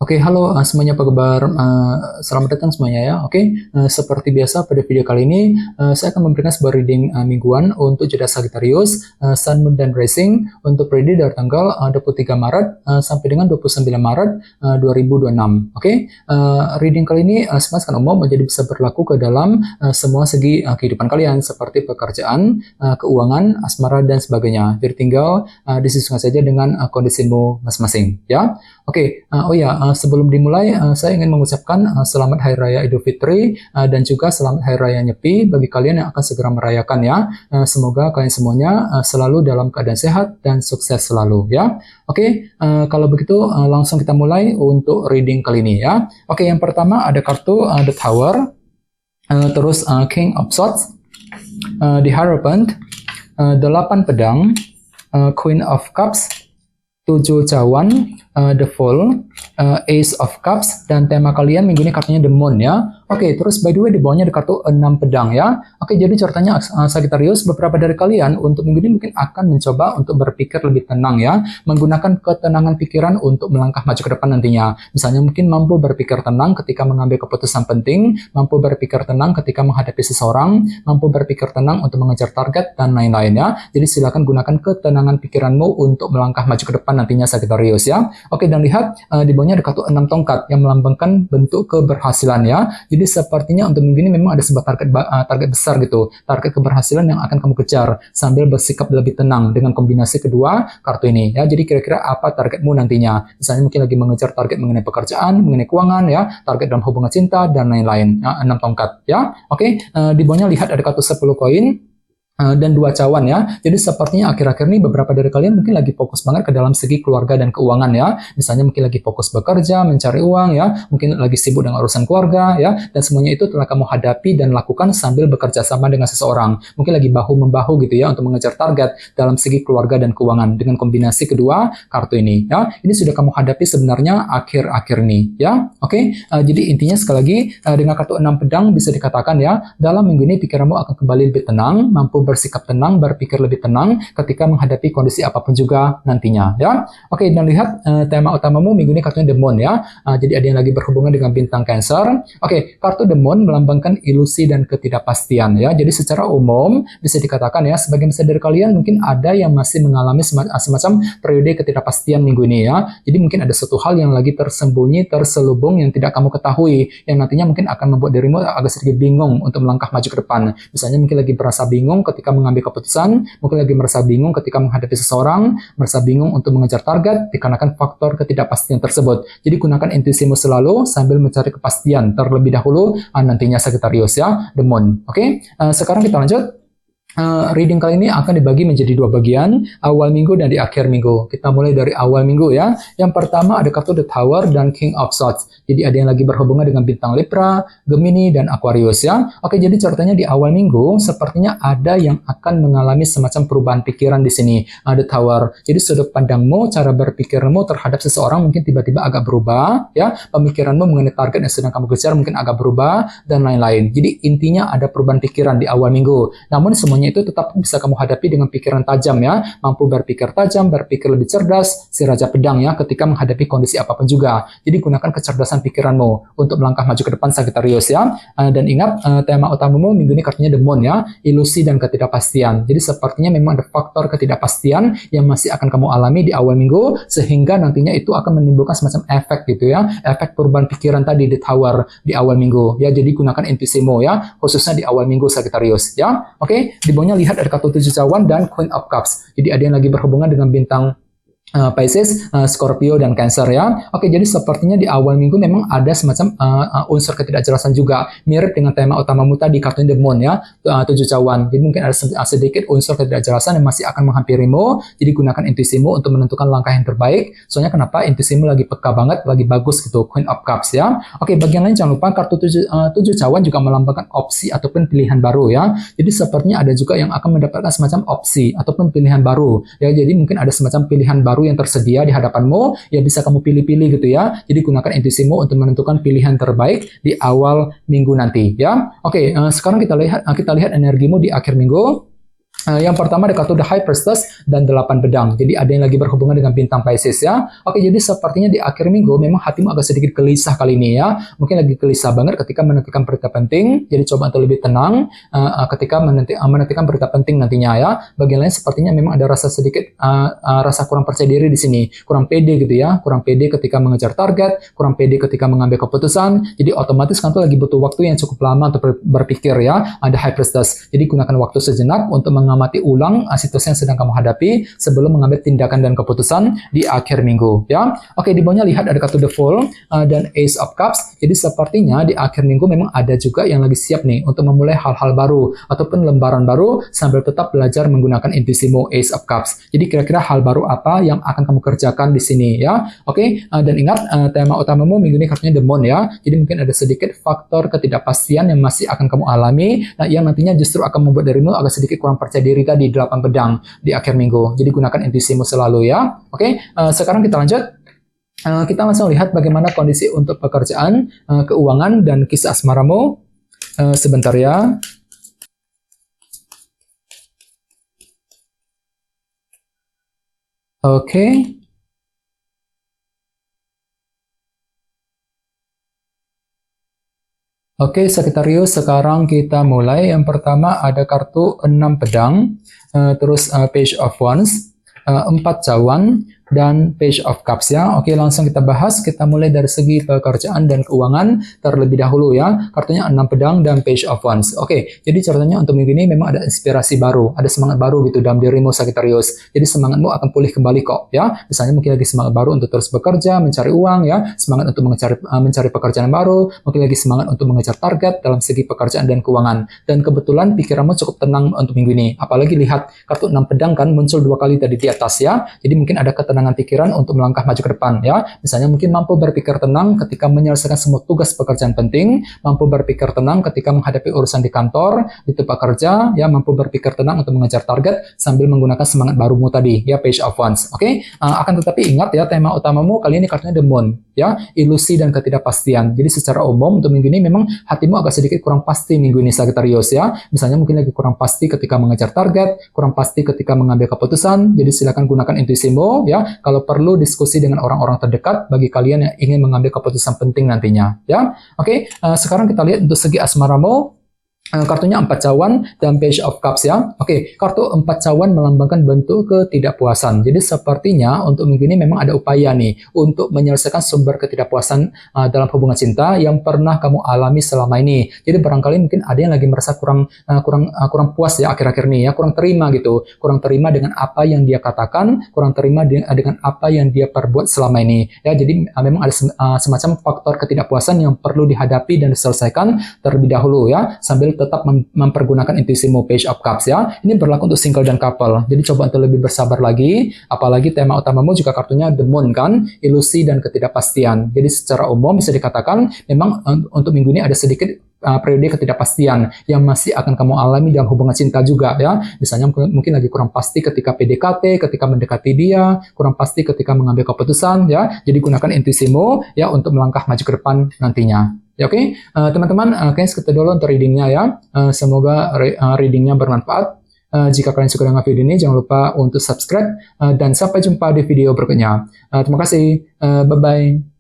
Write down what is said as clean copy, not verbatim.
Oke, halo semuanya, apa kabar? Selamat datang semuanya ya. Oke, seperti biasa pada video kali ini saya akan memberikan sebuah reading mingguan untuk zodiak Sagittarius, Sun, Moon, dan Rising untuk periode dari tanggal 23 Maret sampai dengan 29 Maret 2026. Oke, reading kali ini secara umum menjadi bisa berlaku ke dalam semua segi kehidupan kalian seperti pekerjaan, keuangan, asmara, dan sebagainya. Jadi tinggal disesuaikan saja dengan kondisimu masing-masing ya. Oke, sebelum dimulai, saya ingin mengucapkan selamat Hari Raya Idul Fitri dan juga selamat Hari Raya Nyepi bagi kalian yang akan segera merayakan ya. Semoga kalian semuanya selalu dalam keadaan sehat dan sukses selalu ya. Oke, kalau begitu langsung kita mulai untuk reading kali ini ya. Oke, yang pertama ada kartu The Tower, terus King of Swords, The Hierophant, 8 pedang, Queen of Cups, 7 cawan, The Fool, Ace of Cups, dan tema kalian minggu ini kartunya The Moon ya. Oke, terus by the way di bawahnya ada kartu 6 pedang ya. Oke, jadi ceritanya Sagittarius, beberapa dari kalian untuk minggu ini mungkin akan mencoba untuk berpikir lebih tenang ya, menggunakan ketenangan pikiran untuk melangkah maju ke depan nantinya. Misalnya mungkin mampu berpikir tenang ketika mengambil keputusan penting, mampu berpikir tenang ketika menghadapi seseorang, mampu berpikir tenang untuk mengejar target, dan lain-lain ya. Jadi silakan gunakan ketenangan pikiranmu untuk melangkah maju ke depan nantinya Sagittarius ya. Oke, dan lihat di bawahnya ada kartu 6 tongkat yang melambangkan bentuk keberhasilan ya. Jadi sepertinya untuk minggu ini memang ada sebuah target besar gitu, target keberhasilan yang akan kamu kejar sambil bersikap lebih tenang dengan kombinasi kedua kartu ini ya. Jadi kira-kira apa targetmu nantinya? Misalnya mungkin lagi mengejar target mengenai pekerjaan, mengenai keuangan ya, target dalam hubungan cinta dan lain-lain. Ya, 6 tongkat ya. Oke, di bawahnya lihat ada kartu 10 koin dan 2 cawan ya. Jadi sepertinya akhir-akhir ini beberapa dari kalian mungkin lagi fokus banget ke dalam segi keluarga dan keuangan ya. Misalnya mungkin lagi fokus bekerja, mencari uang ya, mungkin lagi sibuk dengan urusan keluarga ya, dan semuanya itu telah kamu hadapi dan lakukan sambil bekerja sama dengan seseorang. Mungkin lagi bahu-membahu gitu ya untuk mengejar target dalam segi keluarga dan keuangan dengan kombinasi kedua kartu ini ya. Ini sudah kamu hadapi sebenarnya akhir-akhir ini ya. Oke, jadi intinya sekali lagi dengan kartu 6 pedang bisa dikatakan ya, dalam minggu ini pikiranmu akan kembali lebih tenang, mampu bersikap tenang, berpikir lebih tenang ketika menghadapi kondisi apapun juga nantinya ya. Oke, dan lihat tema utamamu minggu ini kartunya The Moon ya. Jadi ada yang lagi berhubungan dengan bintang Cancer. Oke, kartu The Moon melambangkan ilusi dan ketidakpastian ya. Jadi secara umum bisa dikatakan ya, sebagian besar dari kalian mungkin ada yang masih mengalami semacam periode ketidakpastian minggu ini ya. Jadi mungkin ada suatu hal yang lagi tersembunyi, terselubung yang tidak kamu ketahui, yang nantinya mungkin akan membuat dirimu agak sedikit bingung untuk melangkah maju ke depan. Misalnya mungkin lagi merasa bingung ketika mengambil keputusan, mungkin lagi merasa bingung ketika menghadapi seseorang, merasa bingung untuk mengejar target dikarenakan faktor ketidakpastian tersebut. Jadi gunakan intuisimu selalu sambil mencari kepastian terlebih dahulu nantinya Sagittarius ya, The Moon. Oke, sekarang kita lanjut. Reading kali ini akan dibagi menjadi 2 bagian, awal minggu dan di akhir minggu. Kita mulai dari awal minggu ya. Yang pertama ada kartu The Tower dan King of Swords. Jadi ada yang lagi berhubungan dengan bintang Libra, Gemini, dan Aquarius ya. Oke, jadi ceritanya di awal minggu sepertinya ada yang akan mengalami semacam perubahan pikiran di sini. The Tower. Jadi sudut pandangmu, cara berpikirmu terhadap seseorang mungkin tiba-tiba agak berubah ya. Pemikiranmu mengenai target yang sedang kamu kejar mungkin agak berubah dan lain-lain. Jadi intinya ada perubahan pikiran di awal minggu. Namun semuanya itu tetap bisa kamu hadapi dengan pikiran tajam ya, mampu berpikir tajam, berpikir lebih cerdas, si Raja Pedang ya, ketika menghadapi kondisi apapun juga. Jadi gunakan kecerdasan pikiranmu untuk melangkah maju ke depan Sagittarius ya. Dan ingat tema utamamu minggu ini kartunya The Moon ya, ilusi dan ketidakpastian. Jadi sepertinya memang ada faktor ketidakpastian yang masih akan kamu alami di awal minggu, sehingga nantinya itu akan menimbulkan semacam efek gitu ya, efek perubahan pikiran tadi di Tower di awal minggu ya. Jadi gunakan intuisimu ya, khususnya di awal minggu Sagittarius ya. Oke, di bawahnya lihat ada kartu 7 cawan dan Queen of Cups. Jadi ada yang lagi berhubungan dengan bintang Pisces, Scorpio, dan Cancer ya. Oke, jadi sepertinya di awal minggu memang ada semacam unsur ketidakjelasan juga, mirip dengan tema utamamu tadi kartu The Moon ya, 7 cawan. Jadi mungkin ada sedikit unsur ketidakjelasan yang masih akan menghampirimu. Jadi gunakan intuisimu untuk menentukan langkah yang terbaik. Soalnya kenapa? Intuisimu lagi peka banget, lagi bagus gitu, Queen of Cups ya. Oke, bagian lain jangan lupa kartu 7 cawan juga melambangkan opsi ataupun pilihan baru ya. Jadi sepertinya ada juga yang akan mendapatkan semacam opsi ataupun pilihan baru ya. Jadi mungkin ada semacam pilihan baru yang tersedia di hadapanmu, ya bisa kamu pilih-pilih gitu ya. Jadi gunakan intuisimu untuk menentukan pilihan terbaik di awal minggu nanti ya. Oke, sekarang kita lihat energimu di akhir minggu. Yang pertama ada kartu The High Priestess dan 8 pedang. Jadi ada yang lagi berhubungan dengan bintang Pisces ya. Oke, jadi sepertinya di akhir minggu memang hatimu agak sedikit gelisah kali ini ya. Mungkin lagi gelisah banget ketika menantikan berita penting. Jadi coba untuk lebih tenang ketika menantikan berita penting nantinya ya. Bagian lain sepertinya memang ada rasa sedikit rasa kurang percaya diri di sini. Kurang pede gitu ya. Kurang pede ketika mengejar target, kurang pede ketika mengambil keputusan. Jadi otomatis kan tuh lagi butuh waktu yang cukup lama untuk berpikir ya. Ada High Priestess. Jadi gunakan waktu sejenak untuk mengamati ulang situasi yang sedang kamu hadapi sebelum mengambil tindakan dan keputusan di akhir minggu ya. Oke, di bawahnya lihat ada kartu The Fool dan Ace of Cups. Jadi sepertinya di akhir minggu memang ada juga yang lagi siap nih untuk memulai hal-hal baru ataupun lembaran baru sambil tetap belajar menggunakan intuisimu Ace of Cups. Jadi kira-kira hal baru apa yang akan kamu kerjakan di sini ya. Oke, dan ingat tema utamamu minggu ini kartunya The Moon ya. Jadi mungkin ada sedikit faktor ketidakpastian yang masih akan kamu alami, yang nantinya justru akan membuat dirimu agak sedikit kurang percaya diri tadi 8 pedang di akhir minggu. Jadi gunakan intuisimu selalu ya. Oke, sekarang kita lanjut. Kita langsung lihat bagaimana kondisi untuk pekerjaan, keuangan, dan kisah asmaramu. Sebentar ya. Oke. Oke, Sagittarius, sekarang kita mulai. Yang pertama ada kartu 6 pedang, terus Page of Wands, 4 cawan, dan Page of Cups ya. Oke, langsung kita bahas. Kita mulai dari segi pekerjaan dan keuangan terlebih dahulu ya. Kartunya 6 pedang dan Page of Wands. Oke, jadi ceritanya untuk minggu ini memang ada inspirasi baru, ada semangat baru gitu dalam dirimu Sagittarius. Jadi semangatmu akan pulih kembali kok ya. Misalnya mungkin lagi semangat baru untuk terus bekerja, mencari uang ya, semangat untuk mencari pekerjaan baru, mungkin lagi semangat untuk mengejar target dalam segi pekerjaan dan keuangan. Dan kebetulan pikiranmu cukup tenang untuk minggu ini. Apalagi lihat kartu 6 pedang kan muncul 2 kali tadi di atas ya. Jadi mungkin ada ketenangan pikiran untuk melangkah maju ke depan ya. Misalnya mungkin mampu berpikir tenang ketika menyelesaikan semua tugas pekerjaan penting, mampu berpikir tenang ketika menghadapi urusan di kantor, di tempat kerja, ya, mampu berpikir tenang untuk mengejar target sambil menggunakan semangat barumu tadi ya, Page of Wands. Oke, akan tetapi ingat ya, tema utamamu kali ini kartunya The Moon ya, ilusi dan ketidakpastian. Jadi secara umum untuk minggu ini memang hatimu agak sedikit kurang pasti minggu ini Sagittarius ya. Misalnya mungkin lagi kurang pasti ketika mengejar target, kurang pasti ketika mengambil keputusan. Jadi silakan gunakan intuisimu ya. Kalau perlu diskusi dengan orang-orang terdekat bagi kalian yang ingin mengambil keputusan penting nantinya ya. Oke, sekarang kita lihat untuk segi asmaramu. Kartunya 4 cawan dan Page of Cups ya. Oke, kartu 4 cawan melambangkan bentuk ketidakpuasan. Jadi sepertinya untuk minggu ini memang ada upaya nih untuk menyelesaikan sumber ketidakpuasan dalam hubungan cinta yang pernah kamu alami selama ini. Jadi barangkali mungkin ada yang lagi merasa kurang puas ya akhir-akhir ini ya, kurang terima gitu. Kurang terima dengan apa yang dia katakan, kurang terima dengan apa yang dia perbuat selama ini. Ya, jadi memang ada semacam faktor ketidakpuasan yang perlu dihadapi dan diselesaikan terlebih dahulu ya, sambil tetap mempergunakan intuisimu Page of Cups ya. Ini berlaku untuk single dan couple. Jadi coba untuk lebih bersabar lagi. Apalagi tema utamamu juga kartunya The Moon kan, ilusi dan ketidakpastian. Jadi secara umum bisa dikatakan memang untuk minggu ini ada sedikit periode ketidakpastian yang masih akan kamu alami dalam hubungan cinta juga ya. Misalnya mungkin lagi kurang pasti ketika PDKT, ketika mendekati dia, kurang pasti ketika mengambil keputusan ya. Jadi gunakan intuisimu ya untuk melangkah maju ke depan nantinya. Ya, oke, teman-teman, kayaknya segitu dulu untuk readingnya ya. Semoga readingnya bermanfaat. Jika kalian suka dengan video ini, jangan lupa untuk subscribe. Dan sampai jumpa di video berikutnya. Terima kasih. Bye-bye.